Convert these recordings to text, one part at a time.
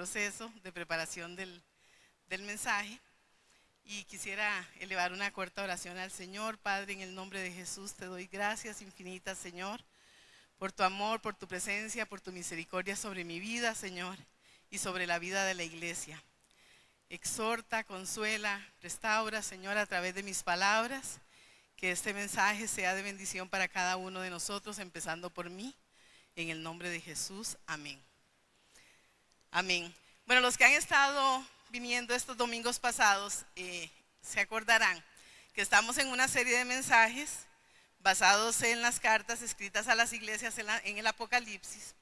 proceso de preparación del mensaje y quisiera elevar una corta oración al Señor. Padre, en el nombre de Jesús te doy gracias infinitas, Señor, por tu amor, por tu presencia, por tu misericordia sobre mi vida, Señor, y sobre la vida de la iglesia. Exhorta, consuela, restaura, Señor, a través de mis palabras, que este mensaje sea de bendición para cada uno de nosotros, empezando por mí, en el nombre de Jesús. Amén. Amén. Bueno, los que han estado viniendo estos domingos pasados se acordarán que estamos en una serie de mensajes basados en las cartas escritas a las iglesias en el Apocalipsis.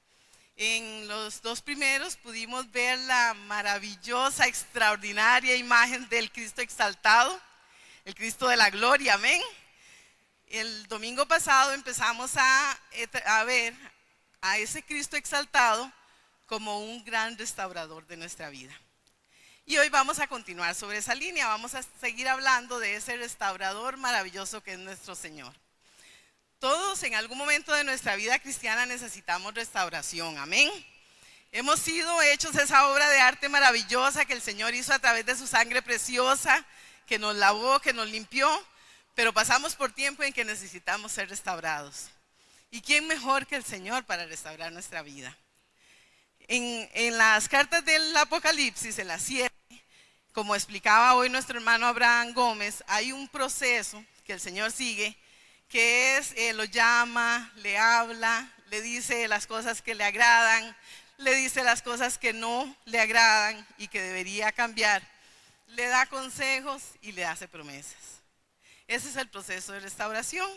En los dos primeros pudimos ver la maravillosa, extraordinaria imagen del Cristo exaltado, el Cristo de la gloria, amén. El domingo pasado empezamos a ver a ese Cristo exaltado como un gran restaurador de nuestra vida. Y hoy vamos a continuar sobre esa línea, vamos a seguir hablando de ese restaurador maravilloso que es nuestro Señor. Todos en algún momento de nuestra vida cristiana necesitamos restauración, amén. Hemos sido hechos esa obra de arte maravillosa que el Señor hizo a través de su sangre preciosa, que nos lavó, que nos limpió, pero pasamos por tiempo en que necesitamos ser restaurados. ¿Y quién mejor que el Señor para restaurar nuestra vida? En las cartas del Apocalipsis, en las 7, como explicaba hoy nuestro hermano Abraham Gómez, hay un proceso que el Señor sigue, que es, lo llama, le habla, le dice las cosas que le agradan, le dice las cosas que no le agradan y que debería cambiar, le da consejos y le hace promesas. Ese es el proceso de restauración.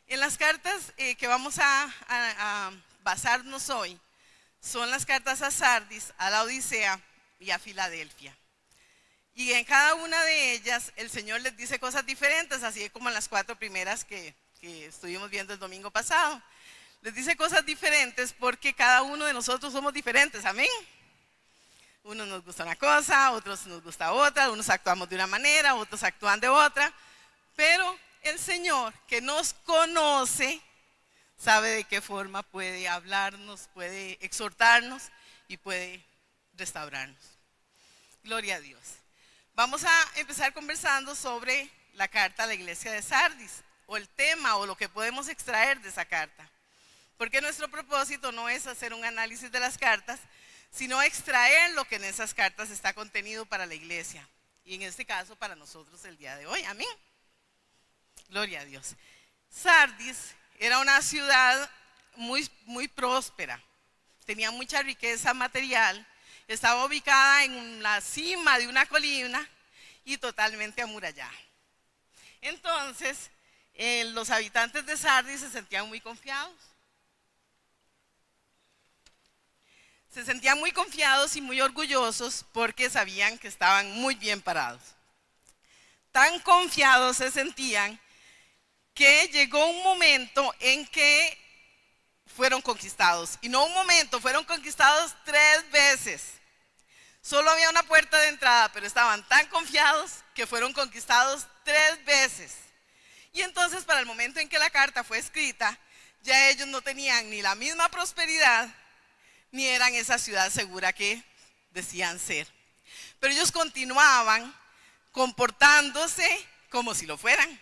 En las cartas que vamos a basarnos hoy, son las cartas a Sardis, a la Odisea y a Filadelfia. Y en cada una de ellas el Señor les dice cosas diferentes, así como en las 4 primeras que estuvimos viendo el domingo pasado. Les dice cosas diferentes porque cada uno de nosotros somos diferentes, amén. Unos nos gusta una cosa, otros nos gusta otra, unos actuamos de una manera, otros actúan de otra. Pero el Señor, que nos conoce, sabe de qué forma puede hablarnos, puede exhortarnos y puede restaurarnos. Gloria a Dios. Vamos a empezar conversando sobre la carta a la iglesia de Sardis, o el tema o lo que podemos extraer de esa carta. Porque nuestro propósito no es hacer un análisis de las cartas, sino extraer lo que en esas cartas está contenido para la iglesia. Y en este caso para nosotros el día de hoy. Amén. Gloria a Dios. Sardis era una ciudad muy próspera, tenía mucha riqueza material, estaba ubicada en la cima de una colina y totalmente amurallada. Entonces, los habitantes de Sardis se sentían muy confiados. Se sentían muy confiados y muy orgullosos porque sabían que estaban muy bien parados. Tan confiados se sentían que llegó un momento en que fueron conquistados. Y no un momento, fueron conquistados 3 veces. Solo había una puerta de entrada, pero estaban tan confiados que fueron conquistados 3 veces. Y entonces para el momento en que la carta fue escrita, ya ellos no tenían ni la misma prosperidad, ni eran esa ciudad segura que decían ser. Pero ellos continuaban comportándose como si lo fueran.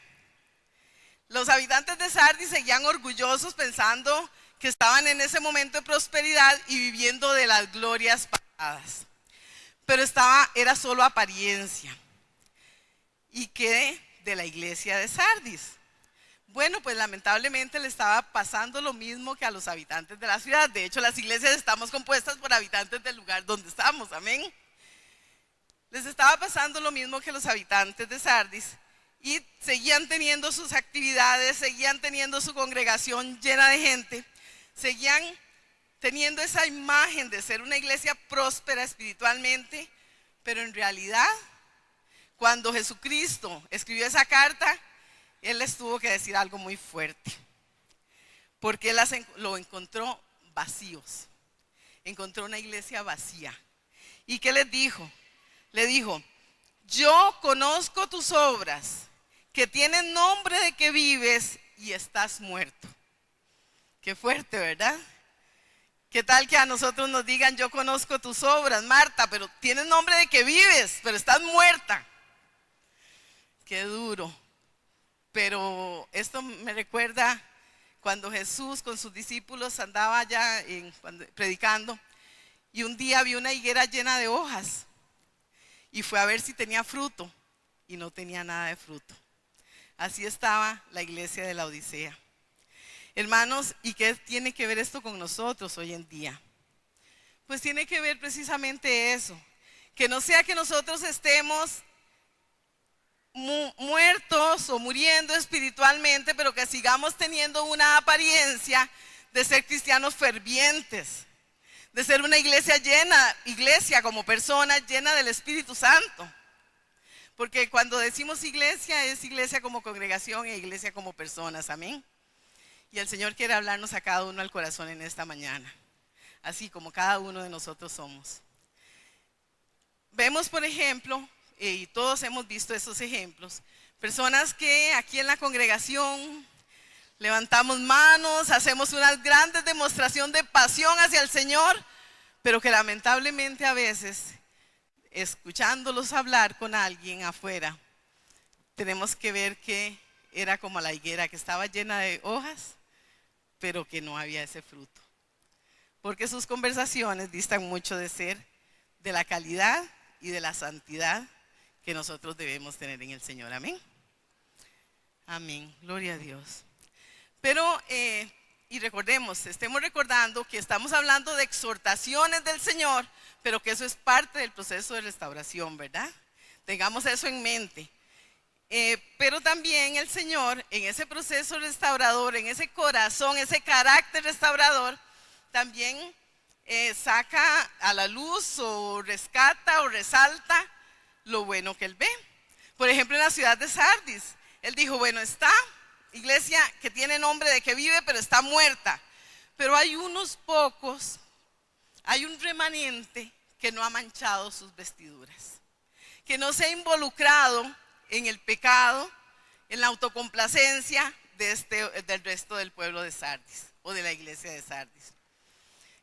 Los habitantes de Sardis seguían orgullosos pensando que estaban en ese momento de prosperidad y viviendo de las glorias pasadas. Pero era solo apariencia. ¿Y qué de la iglesia de Sardis? Bueno, pues lamentablemente le estaba pasando lo mismo que a los habitantes de la ciudad. De hecho, las iglesias estamos compuestas por habitantes del lugar donde estamos, amén. Les estaba pasando lo mismo que a los habitantes de Sardis. Y seguían teniendo sus actividades, seguían teniendo su congregación llena de gente, seguían teniendo esa imagen de ser una iglesia próspera espiritualmente, pero en realidad, cuando Jesucristo escribió esa carta, Él les tuvo que decir algo muy fuerte, porque Él lo encontró vacíos, encontró una iglesia vacía. ¿Y qué les dijo? Le dijo: yo conozco tus obras, que tienen nombre de que vives y estás muerto. Qué fuerte, ¿verdad? ¿Qué tal que a nosotros nos digan, yo conozco tus obras, Marta, pero tienes nombre de que vives, pero estás muerta? Qué duro. Pero esto me recuerda cuando Jesús con sus discípulos andaba ya predicando, y un día vio una higuera llena de hojas y fue a ver si tenía fruto y no tenía nada de fruto. Así estaba la iglesia de la Odisea. Hermanos, ¿y qué tiene que ver esto con nosotros hoy en día? Pues tiene que ver precisamente eso, que no sea que nosotros estemos muertos o muriendo espiritualmente, pero que sigamos teniendo una apariencia de ser cristianos fervientes, de ser una iglesia llena, iglesia como persona llena del Espíritu Santo. Porque cuando decimos iglesia, es iglesia como congregación e iglesia como personas, amén. Y el Señor quiere hablarnos a cada uno al corazón en esta mañana, así como cada uno de nosotros somos. Vemos, por ejemplo, y todos hemos visto esos ejemplos, personas que aquí en la congregación levantamos manos, hacemos una gran demostración de pasión hacia el Señor, pero que lamentablemente a veces, escuchándolos hablar con alguien afuera, tenemos que ver que era como la higuera que estaba llena de hojas, pero que no había ese fruto. Porque sus conversaciones distan mucho de ser de la calidad y de la santidad que nosotros debemos tener en el Señor. Amén. Amén. Gloria a Dios. Pero, y recordemos, estemos recordando que estamos hablando de exhortaciones del Señor, pero que eso es parte del proceso de restauración, ¿verdad? Tengamos eso en mente. Pero también el Señor, en ese proceso restaurador, en ese corazón, ese carácter restaurador, también saca a la luz o rescata o resalta lo bueno que Él ve. Por ejemplo, en la ciudad de Sardis, Él dijo, bueno, está iglesia que tiene nombre de que vive, pero está muerta. Pero hay unos pocos, hay un remanente que no ha manchado sus vestiduras, que no se ha involucrado en el pecado, en la autocomplacencia del resto del pueblo de Sardis o de la iglesia de Sardis.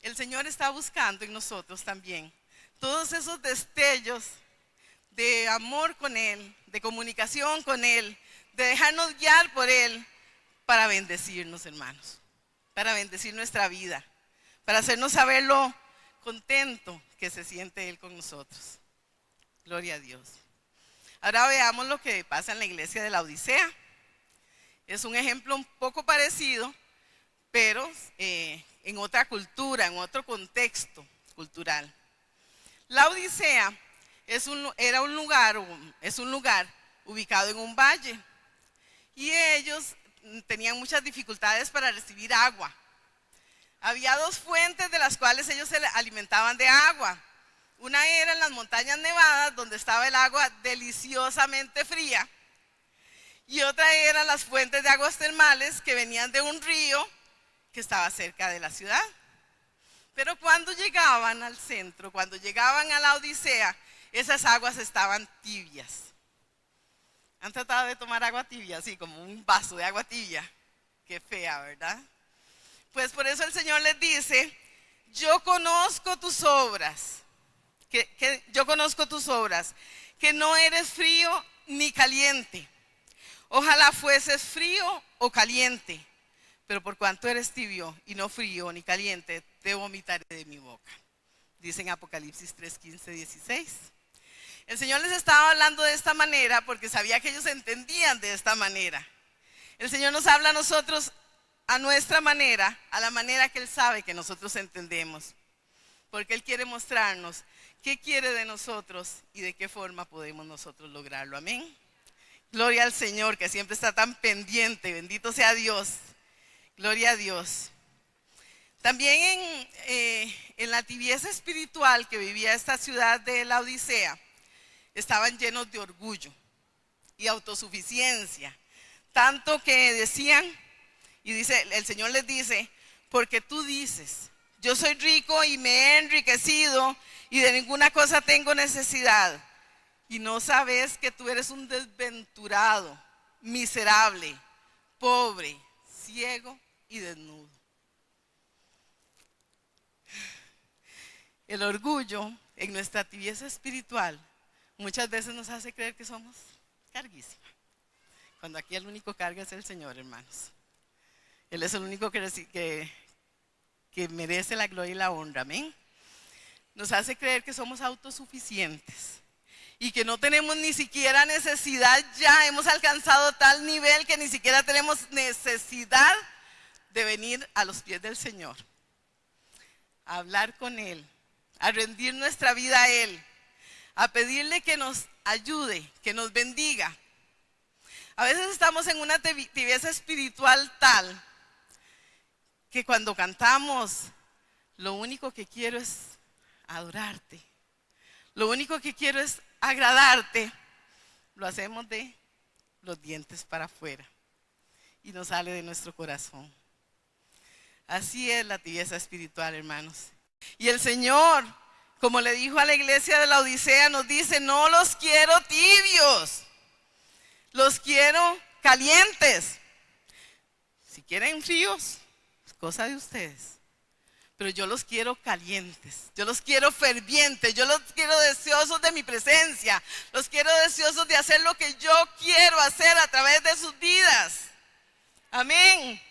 El Señor está buscando en nosotros también todos esos destellos de amor con Él, de comunicación con Él, de dejarnos guiar por Él para bendecirnos, hermanos, para bendecir nuestra vida, para hacernos saber lo contento que se siente Él con nosotros. Gloria a Dios. Ahora veamos lo que pasa en la iglesia de la Odisea. Es un ejemplo un poco parecido, pero en otra cultura, en otro contexto cultural. La Odisea es un lugar ubicado en un valle, y ellos tenían muchas dificultades para recibir agua. Había dos fuentes de las cuales ellos se alimentaban de agua. Una era en las montañas nevadas, donde estaba el agua deliciosamente fría, y otra eran las fuentes de aguas termales que venían de un río que estaba cerca de la ciudad. Pero cuando llegaban al centro, cuando llegaban a la Odisea, esas aguas estaban tibias. ¿Han tratado de tomar agua tibia? Así como un vaso de agua tibia. Qué fea, ¿verdad? Pues por eso el Señor les dice, yo conozco tus obras. Yo conozco tus obras, que no eres frío ni caliente. Ojalá fueses frío o caliente, pero por cuanto eres tibio y no frío ni caliente, te vomitaré de mi boca. Dice en Apocalipsis 3, 15, 16. El Señor les estaba hablando de esta manera porque sabía que ellos entendían de esta manera. El Señor nos habla a nosotros a nuestra manera, a la manera que Él sabe que nosotros entendemos. Porque Él quiere mostrarnos qué quiere de nosotros y de qué forma podemos nosotros lograrlo. Amén. Gloria al Señor, que siempre está tan pendiente. Bendito sea Dios. Gloria a Dios. También en la tibieza espiritual que vivía esta ciudad de la Odisea, estaban llenos de orgullo y autosuficiencia. Tanto que decían, y dice, el Señor les dice, porque tú dices, yo soy rico y me he enriquecido y de ninguna cosa tengo necesidad. Y no sabes que tú eres un desventurado, miserable, pobre, ciego y desnudo. El orgullo en nuestra tibieza espiritual muchas veces nos hace creer que somos carguísimas, cuando aquí el único carga es el Señor, hermanos. Él es el único que merece la gloria y la honra, amén. Nos hace creer que somos autosuficientes y que no tenemos ni siquiera necesidad, ya hemos alcanzado tal nivel que ni siquiera tenemos necesidad de venir a los pies del Señor, a hablar con Él, a rendir nuestra vida a Él, a pedirle que nos ayude, que nos bendiga. A veces estamos en una tibieza espiritual tal que cuando cantamos, lo único que quiero es adorarte, lo único que quiero es agradarte, lo hacemos de los dientes para afuera y no sale de nuestro corazón. Así es la tibieza espiritual, hermanos. Y el Señor, como le dijo a la iglesia de la Odisea, nos dice: no los quiero tibios, los quiero calientes. Si quieren fríos, es cosa de ustedes. Pero yo los quiero calientes, yo los quiero fervientes, yo los quiero deseosos de mi presencia, los quiero deseosos de hacer lo que yo quiero hacer a través de sus vidas. Amén.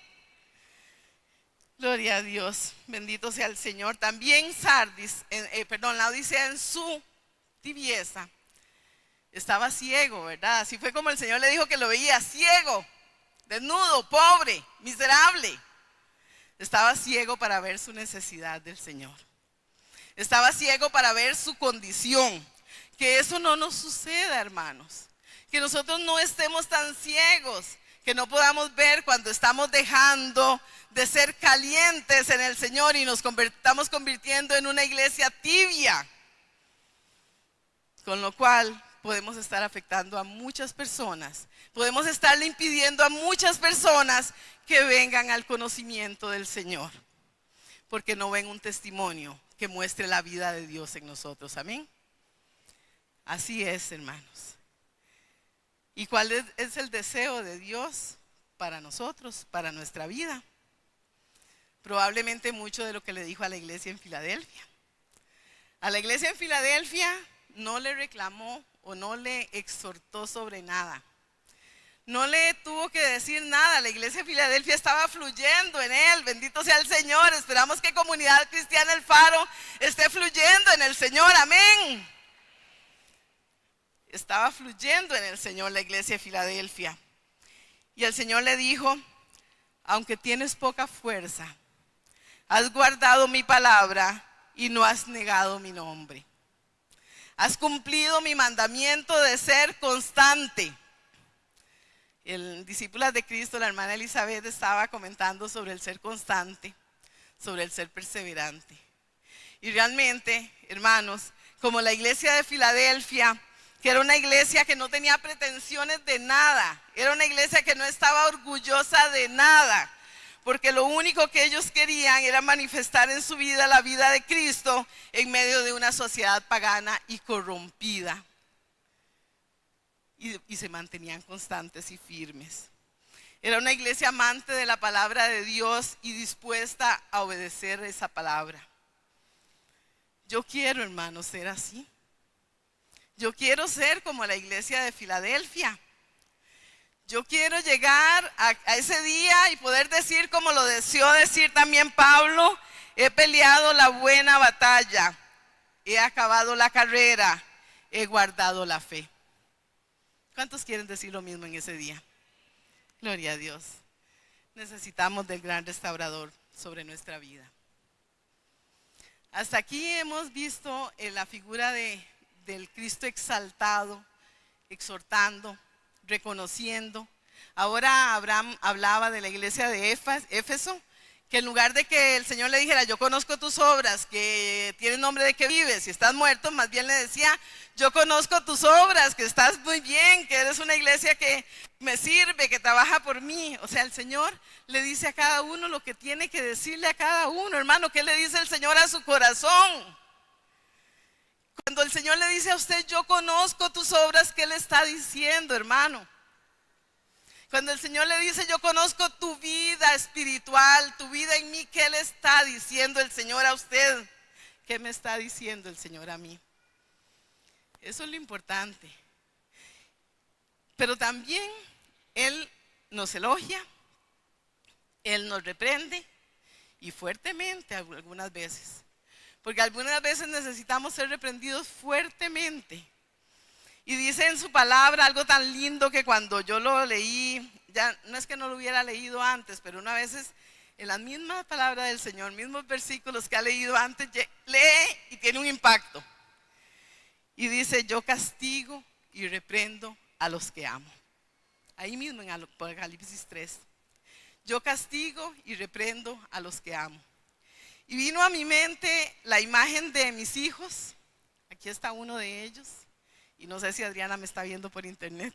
Gloria a Dios, bendito sea el Señor. También la Odisea en su tibieza estaba ciego, ¿verdad? Así fue como el Señor le dijo que lo veía ciego, desnudo, pobre, miserable. Estaba ciego para ver su necesidad del Señor. Estaba ciego para ver su condición. Que eso no nos suceda, hermanos. Que nosotros no estemos tan ciegos que no podamos ver cuando estamos dejando de ser calientes en el Señor y nos estamos convirtiendo en una iglesia tibia. Con lo cual podemos estar afectando a muchas personas. Podemos estarle impidiendo a muchas personas que vengan al conocimiento del Señor, porque no ven un testimonio que muestre la vida de Dios en nosotros. Amén. Así es, hermanos. ¿Y cuál es el deseo de Dios para nosotros, para nuestra vida? Probablemente mucho de lo que le dijo a la iglesia en Filadelfia. A la iglesia en Filadelfia no le reclamó o no le exhortó sobre nada. No le tuvo que decir nada. La iglesia de Filadelfia estaba fluyendo en él. Bendito sea el Señor. Esperamos que Comunidad Cristiana El Faro esté fluyendo en el Señor. Amén. Estaba fluyendo en el Señor la iglesia de Filadelfia. Y el Señor le dijo: aunque tienes poca fuerza, has guardado mi palabra y no has negado mi nombre. Has cumplido mi mandamiento de ser constante. El discípula de Cristo, la hermana Elizabeth, estaba comentando sobre el ser constante, sobre el ser perseverante. Y realmente, hermanos, como la iglesia de Filadelfia, que era una iglesia que no tenía pretensiones de nada, era una iglesia que no estaba orgullosa de nada, porque lo único que ellos querían era manifestar en su vida la vida de Cristo en medio de una sociedad pagana y corrompida. Y se mantenían constantes y firmes. Era una iglesia amante de la palabra de Dios y dispuesta a obedecer esa palabra. Yo quiero, hermanos, ser así. Yo quiero ser como la iglesia de Filadelfia. Yo quiero llegar a ese día y poder decir, como lo deseó decir también Pablo: he peleado la buena batalla, he acabado la carrera, he guardado la fe. ¿Cuántos quieren decir lo mismo en ese día? Gloria a Dios. Necesitamos del gran restaurador sobre nuestra vida. Hasta aquí hemos visto la figura del Cristo exaltado, exhortando, reconociendo. Ahora Abraham hablaba de la iglesia de Éfeso, que en lugar de que el Señor le dijera: yo conozco tus obras, que tienes nombre de que vives y estás muerto, más bien le decía: yo conozco tus obras, que estás muy bien, que eres una iglesia que me sirve, que trabaja por mí. O sea, el Señor le dice a cada uno lo que tiene que decirle a cada uno. Hermano, ¿qué le dice el Señor a su corazón? Cuando el Señor le dice a usted: yo conozco tus obras, ¿qué le está diciendo, hermano? Cuando el Señor le dice: yo conozco tu vida espiritual, tu vida en mí, ¿qué le está diciendo el Señor a usted? ¿Qué me está diciendo el Señor a mí? Eso es lo importante. Pero también Él nos elogia, Él nos reprende y fuertemente algunas veces. Porque algunas veces necesitamos ser reprendidos fuertemente. Y dice en su palabra algo tan lindo que cuando yo lo leí, ya no es que no lo hubiera leído antes, pero una vez en las mismas palabras del Señor, mismos versículos que ha leído antes, lee y tiene un impacto. Y dice, yo castigo y reprendo a los que amo. Ahí mismo en Apocalipsis 3. Yo castigo y reprendo a los que amo. Y vino a mi mente la imagen de mis hijos. Aquí está uno de ellos. Y no sé si Adriana me está viendo por internet.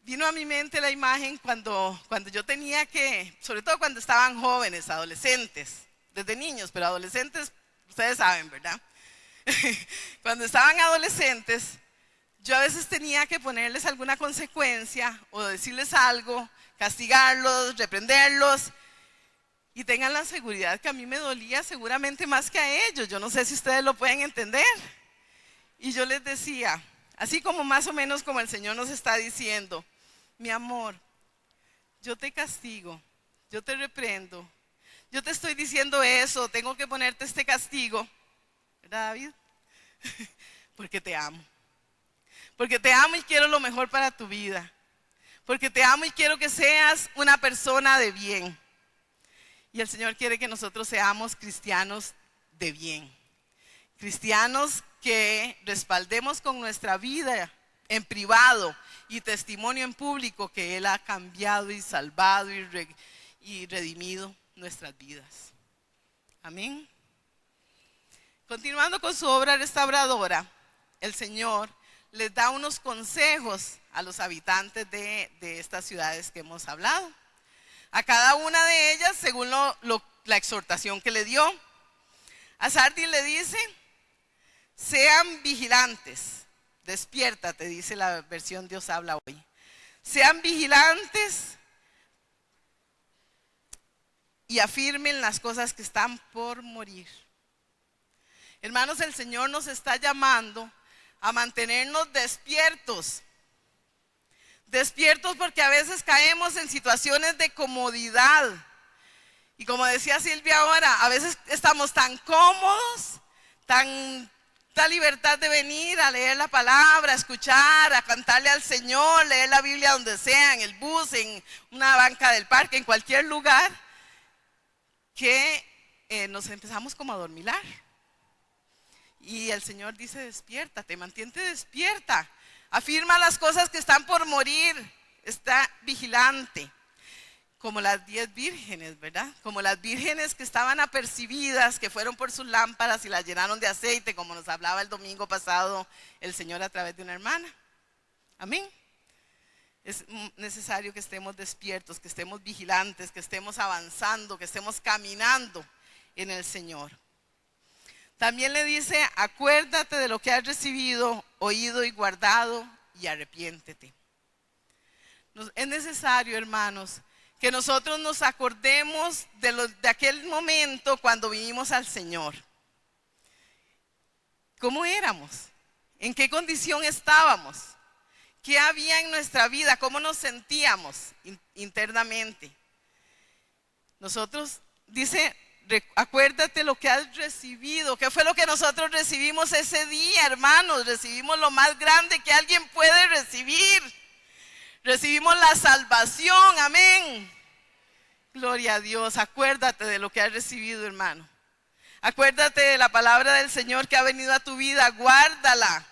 Vino a mi mente la imagen cuando yo tenía que, sobre todo cuando estaban jóvenes, adolescentes, desde niños, pero adolescentes, ustedes saben, ¿verdad? Cuando estaban adolescentes, yo a veces tenía que ponerles alguna consecuencia o decirles algo, castigarlos, reprenderlos. Y tengan la seguridad que a mí me dolía seguramente más que a ellos. Yo no sé si ustedes lo pueden entender. Y yo les decía, así como más o menos como el Señor nos está diciendo, mi amor, yo te castigo, yo te reprendo, yo te estoy diciendo eso, tengo que ponerte este castigo, ¿verdad, David? Porque te amo. Porque te amo y quiero lo mejor para tu vida. Porque te amo y quiero que seas una persona de bien. Y el Señor quiere que nosotros seamos cristianos de bien. Cristianos que respaldemos con nuestra vida en privado y testimonio en público que Él ha cambiado y salvado y redimido nuestras vidas. Amén. Continuando con su obra restauradora, el Señor les da unos consejos a los habitantes de estas ciudades que hemos hablado. A cada una de ellas según la exhortación que le dio. A Sardis le dice, sean vigilantes, despiértate, dice la versión Dios habla hoy. Sean vigilantes y afirmen las cosas que están por morir. Hermanos, el Señor nos está llamando a mantenernos despiertos. Despiertos porque a veces caemos en situaciones de comodidad. Y como decía Silvia ahora, a veces estamos tan cómodos, tanta libertad de venir a leer la palabra, a escuchar, a cantarle al Señor, leer la Biblia donde sea, en el bus, en una banca del parque, en cualquier lugar, que nos empezamos como a adormilar. Y el Señor dice, despiértate, mantente despierta. Afirma las cosas que están por morir, está vigilante. Como las 10 vírgenes, ¿verdad? Como las vírgenes que estaban apercibidas, que fueron por sus lámparas y las llenaron de aceite, como nos hablaba el domingo pasado el Señor a través de una hermana. Amén. Es necesario que estemos despiertos, que estemos vigilantes, que estemos avanzando, que estemos caminando en el Señor. También le dice, acuérdate de lo que has recibido, oído y guardado y arrepiéntete. Es necesario, hermanos, que nosotros nos acordemos de aquel momento cuando vinimos al Señor. ¿Cómo éramos? ¿En qué condición estábamos? ¿Qué había en nuestra vida? ¿Cómo nos sentíamos internamente? Nosotros, dice, acuérdate lo que has recibido. ¿Qué fue lo que nosotros recibimos ese día, hermanos? Recibimos lo más grande que alguien puede recibir. Recibimos la salvación, amén. Gloria a Dios, acuérdate de lo que has recibido, hermano. Acuérdate de la palabra del Señor que ha venido a tu vida, guárdala.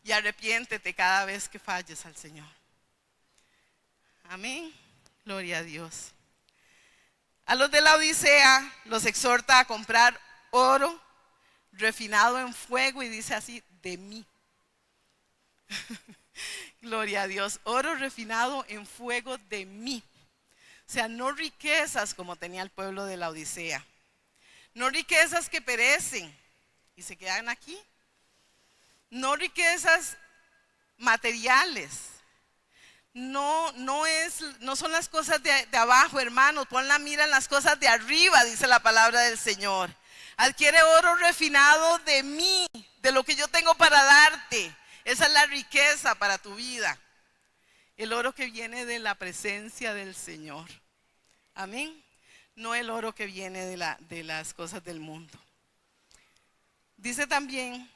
Y arrepiéntete cada vez que falles al Señor. Amén, gloria a Dios. A los de la Odisea los exhorta a comprar oro refinado en fuego y dice así, de mí. Gloria a Dios, oro refinado en fuego de mí. O sea, no riquezas como tenía el pueblo de la Odisea. No riquezas que perecen y se quedan aquí. No riquezas materiales. No son las cosas de abajo, hermanos. Pon la mira en las cosas de arriba, dice la palabra del Señor. Adquiere oro refinado de mí, de lo que yo tengo para darte. Esa es la riqueza para tu vida. El oro que viene de la presencia del Señor. Amén. No el oro que viene de las cosas del mundo. Dice también,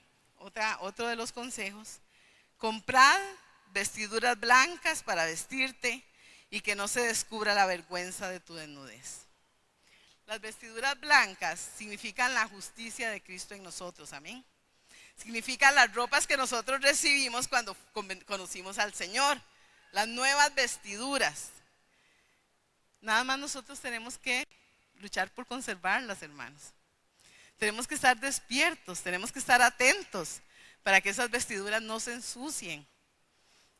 otro de los consejos, comprad vestiduras blancas para vestirte y que no se descubra la vergüenza de tu desnudez. Las vestiduras blancas significan la justicia de Cristo en nosotros, amén. Significan las ropas que nosotros recibimos cuando conocimos al Señor, las nuevas vestiduras. Nada más nosotros tenemos que luchar por conservarlas, hermanos. Tenemos que estar despiertos, tenemos que estar atentos para que esas vestiduras no se ensucien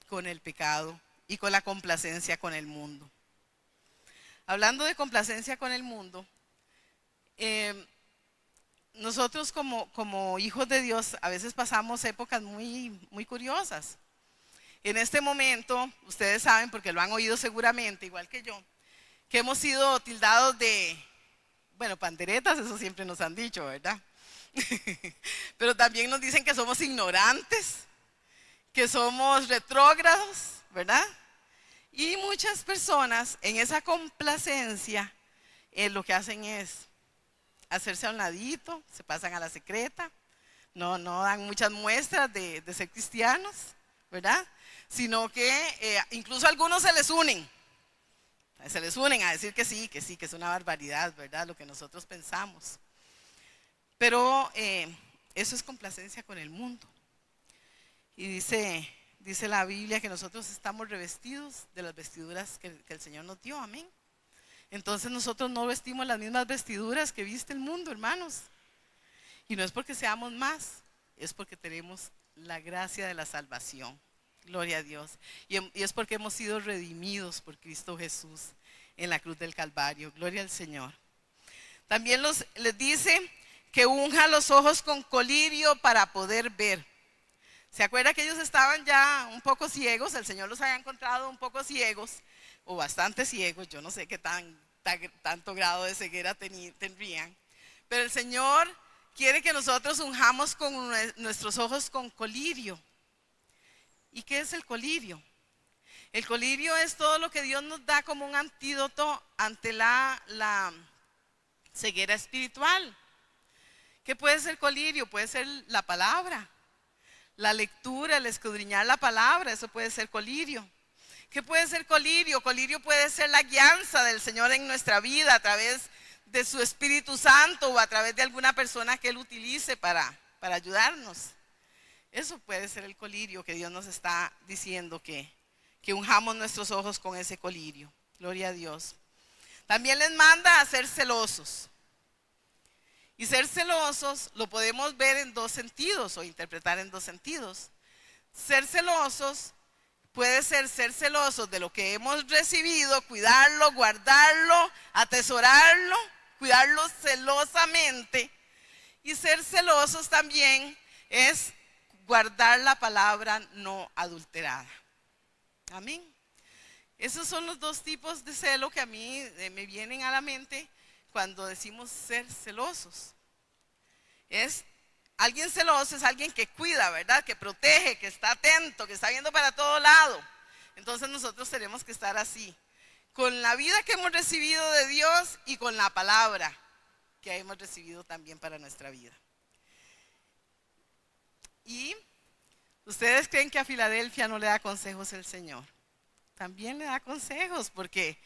con el pecado y con la complacencia con el mundo. Hablando de complacencia con el mundo, nosotros como hijos de Dios a veces pasamos épocas muy curiosas. En este momento, ustedes saben, porque lo han oído seguramente, igual que yo, que hemos sido tildados de, panderetas, eso siempre nos han dicho, ¿verdad? Pero también nos dicen que somos ignorantes, que somos retrógrados, ¿verdad? Y muchas personas en esa complacencia lo que hacen es hacerse a un ladito, se pasan a la secreta, no dan muchas muestras de ser cristianos, ¿verdad? Sino que incluso algunos se les unen a decir que sí, que es una barbaridad, ¿verdad? Lo que nosotros pensamos. Pero eso es complacencia con el mundo. Y dice la Biblia que nosotros estamos revestidos de las vestiduras que el Señor nos dio, amén. Entonces nosotros no vestimos las mismas vestiduras que viste el mundo, hermanos. Y no es porque seamos más, es porque tenemos la gracia de la salvación. Gloria a Dios. Y es porque hemos sido redimidos por Cristo Jesús en la cruz del Calvario. Gloria al Señor. También les dice que unja los ojos con colirio para poder ver. ¿Se acuerda que ellos estaban ya un poco ciegos? El Señor los había encontrado un poco ciegos, o bastante ciegos, yo no sé qué tanto grado de ceguera tendrían. Pero el Señor quiere que nosotros unjamos con nuestros ojos con colirio. ¿Y qué es el colirio? El colirio es todo lo que Dios nos da como un antídoto ante la ceguera espiritual. ¿Qué puede ser colirio? Puede ser la palabra, la lectura, el escudriñar la palabra, eso puede ser colirio. ¿Qué puede ser colirio? Colirio puede ser la guianza del Señor en nuestra vida a través de su Espíritu Santo o a través de alguna persona que Él utilice para ayudarnos. Eso puede ser el colirio que Dios nos está diciendo que unjamos nuestros ojos con ese colirio. Gloria a Dios. También les manda a ser celosos. Y ser celosos lo podemos ver en dos sentidos o interpretar en dos sentidos. Ser celosos puede ser celosos de lo que hemos recibido, cuidarlo, guardarlo, atesorarlo, cuidarlo celosamente. Y ser celosos también es guardar la palabra no adulterada. Amén. Esos son los dos tipos de celo que a mí me vienen a la mente cuando decimos ser celosos. Alguien celoso es alguien que cuida, ¿verdad? Que protege, que está atento, que está viendo para todo lado. Entonces nosotros tenemos que estar así, con la vida que hemos recibido de Dios y con la palabra que hemos recibido también para nuestra vida. Y ustedes creen que a Filadelfia no le da consejos el Señor. También le da consejos, porque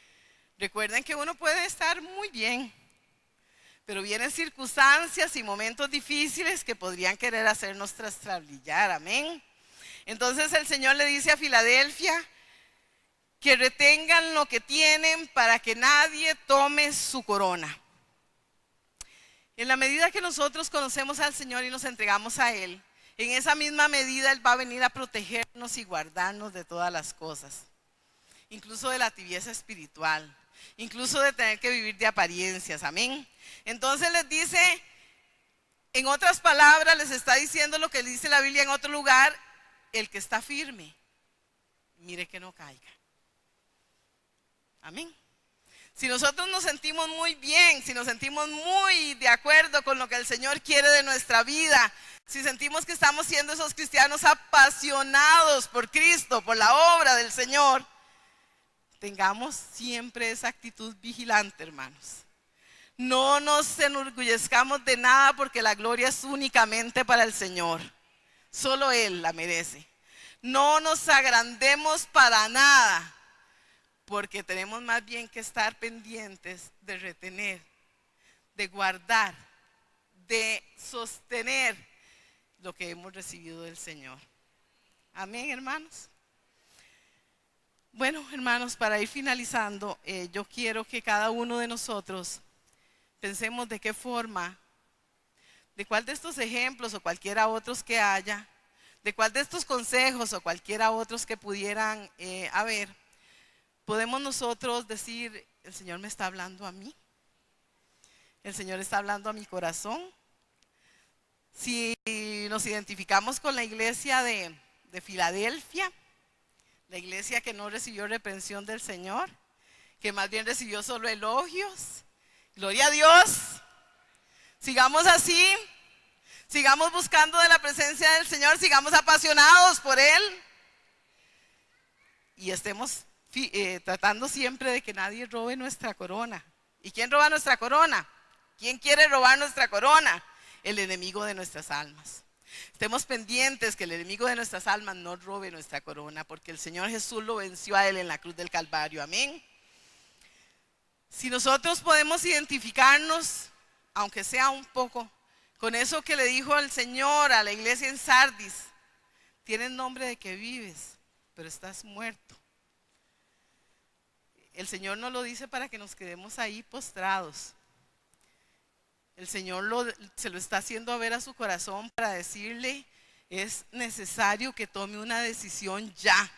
recuerden que uno puede estar muy bien, pero vienen circunstancias y momentos difíciles que podrían querer hacernos trastrabillar, amén. Entonces el Señor le dice a Filadelfia que retengan lo que tienen para que nadie tome su corona. En la medida que nosotros conocemos al Señor y nos entregamos a Él, en esa misma medida Él va a venir a protegernos y guardarnos de todas las cosas, incluso de la tibieza espiritual, incluso de tener que vivir de apariencias, amén. Entonces les dice, en otras palabras, les está diciendo lo que dice la Biblia en otro lugar: el que está firme, mire que no caiga. Amén. Si nosotros nos sentimos muy bien, si nos sentimos muy de acuerdo con lo que el Señor quiere de nuestra vida, si sentimos que estamos siendo esos cristianos apasionados por Cristo, por la obra del Señor, tengamos siempre esa actitud vigilante, hermanos. No nos enorgullezcamos de nada porque la gloria es únicamente para el Señor. Solo Él la merece. No nos agrandemos para nada, porque tenemos más bien que estar pendientes de retener, de guardar, de sostener lo que hemos recibido del Señor. Amén, hermanos. Bueno, hermanos, para ir finalizando, yo quiero que cada uno de nosotros pensemos de qué forma, de cuál de estos ejemplos o cualquiera otros que haya, de cuál de estos consejos o cualquiera otros que pudieran haber, podemos nosotros decir, el Señor me está hablando a mí, el Señor está hablando a mi corazón. Si nos identificamos con la iglesia de Filadelfia, la iglesia que no recibió reprensión del Señor, que más bien recibió solo elogios, gloria a Dios. Sigamos así, sigamos buscando de la presencia del Señor, sigamos apasionados por Él y estemos tratando siempre de que nadie robe nuestra corona. ¿Y quién roba nuestra corona? ¿Quién quiere robar nuestra corona? El enemigo de nuestras almas. Estemos pendientes que el enemigo de nuestras almas no robe nuestra corona, porque el Señor Jesús lo venció a Él en la cruz del Calvario. Amén. Si nosotros podemos identificarnos, aunque sea un poco, con eso que le dijo el Señor a la iglesia en Sardis: tienes nombre de que vives, pero estás muerto. El Señor no lo dice para que nos quedemos ahí postrados. El Señor se lo está haciendo ver a su corazón para decirle: es necesario que tome una decisión ya.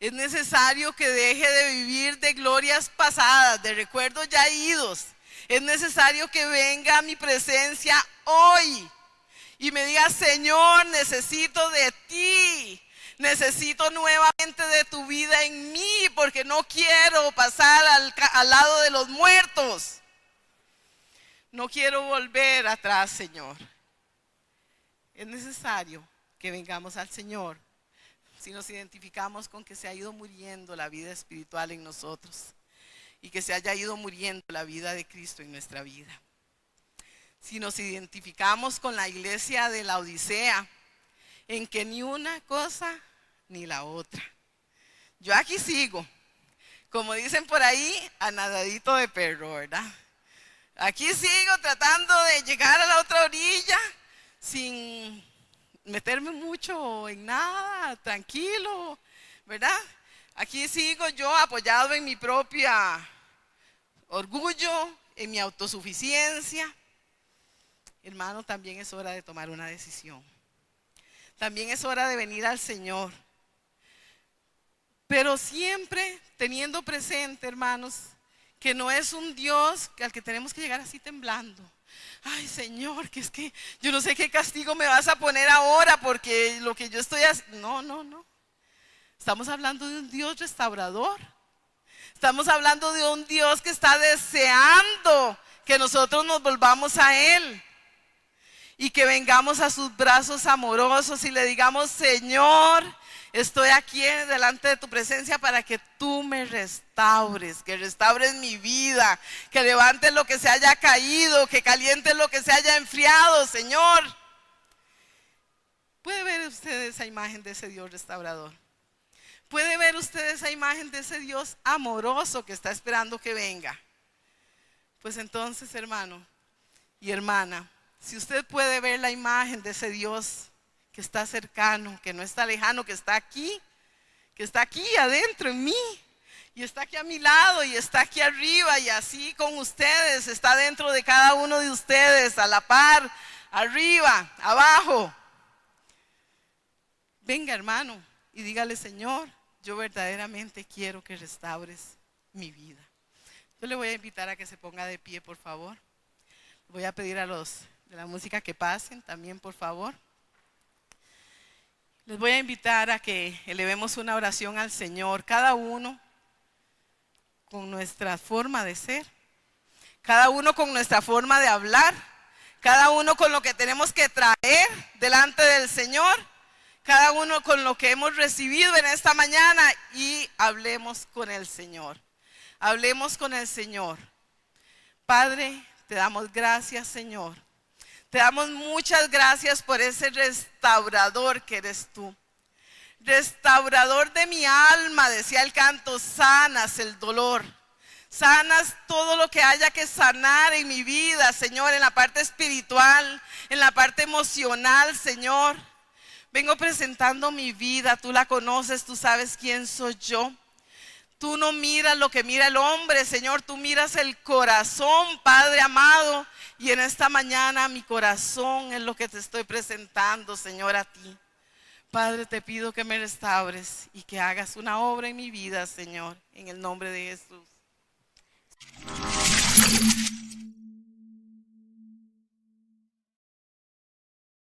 Es necesario que deje de vivir de glorias pasadas, de recuerdos ya idos. Es necesario que venga a mi presencia hoy y me diga: Señor, necesito de ti. Necesito nuevamente de tu vida en mí, porque no quiero pasar al lado de los muertos. No quiero volver atrás, Señor. Es necesario que vengamos al Señor si nos identificamos con que se ha ido muriendo la vida espiritual en nosotros y que se haya ido muriendo la vida de Cristo en nuestra vida. Si nos identificamos con la iglesia de la Odisea, en que ni una cosa ni la otra. Yo aquí sigo, como dicen por ahí, a nadadito de perro, ¿verdad? Aquí sigo tratando de llegar a la otra orilla sin meterme mucho en nada, tranquilo, ¿verdad? Aquí sigo yo apoyado en mi propia orgullo, en mi autosuficiencia. Hermano, también es hora de tomar una decisión. También es hora de venir al Señor. Pero siempre teniendo presente, hermanos, que no es un Dios al que tenemos que llegar así temblando. Ay, Señor, que es que yo no sé qué castigo me vas a poner ahora porque lo que yo estoy haciendo. No. Estamos hablando de un Dios restaurador. Estamos hablando de un Dios que está deseando que nosotros nos volvamos a Él y que vengamos a sus brazos amorosos y le digamos: Señor, estoy aquí delante de tu presencia para que tú me restaures, que restaures mi vida, que levantes lo que se haya caído, que calientes lo que se haya enfriado, Señor. ¿Puede ver usted esa imagen de ese Dios restaurador? ¿Puede ver usted esa imagen de ese Dios amoroso que está esperando que venga? Pues entonces, hermano y hermana, si usted puede ver la imagen de ese Dios que está cercano, que no está lejano, que está aquí adentro en mí, y está aquí a mi lado, y está aquí arriba, y así con ustedes, está dentro de cada uno de ustedes, a la par, arriba, abajo. Venga, hermano, y dígale: Señor, yo verdaderamente quiero que restaures mi vida. Yo le voy a invitar a que se ponga de pie, por favor. Voy a pedir a los de la música que pasen también, por favor. Les voy a invitar a que elevemos una oración al Señor, cada uno con nuestra forma de ser, cada uno con nuestra forma de hablar, cada uno con lo que tenemos que traer delante del Señor, cada uno con lo que hemos recibido en esta mañana, y hablemos con el Señor. Hablemos con el Señor. Padre, te damos gracias, Señor. Te damos muchas gracias por ese restaurador que eres tú. Restaurador de mi alma, decía el canto, sanas el dolor. Sanas todo lo que haya que sanar en mi vida, Señor, en la parte espiritual, en la parte emocional, Señor. Vengo presentando mi vida, tú la conoces, tú sabes quién soy yo. Tú no miras lo que mira el hombre, Señor, tú miras el corazón, Padre amado. Y en esta mañana mi corazón es lo que te estoy presentando, Señor, a ti. Padre, te pido que me restaures y que hagas una obra en mi vida, Señor, en el nombre de Jesús.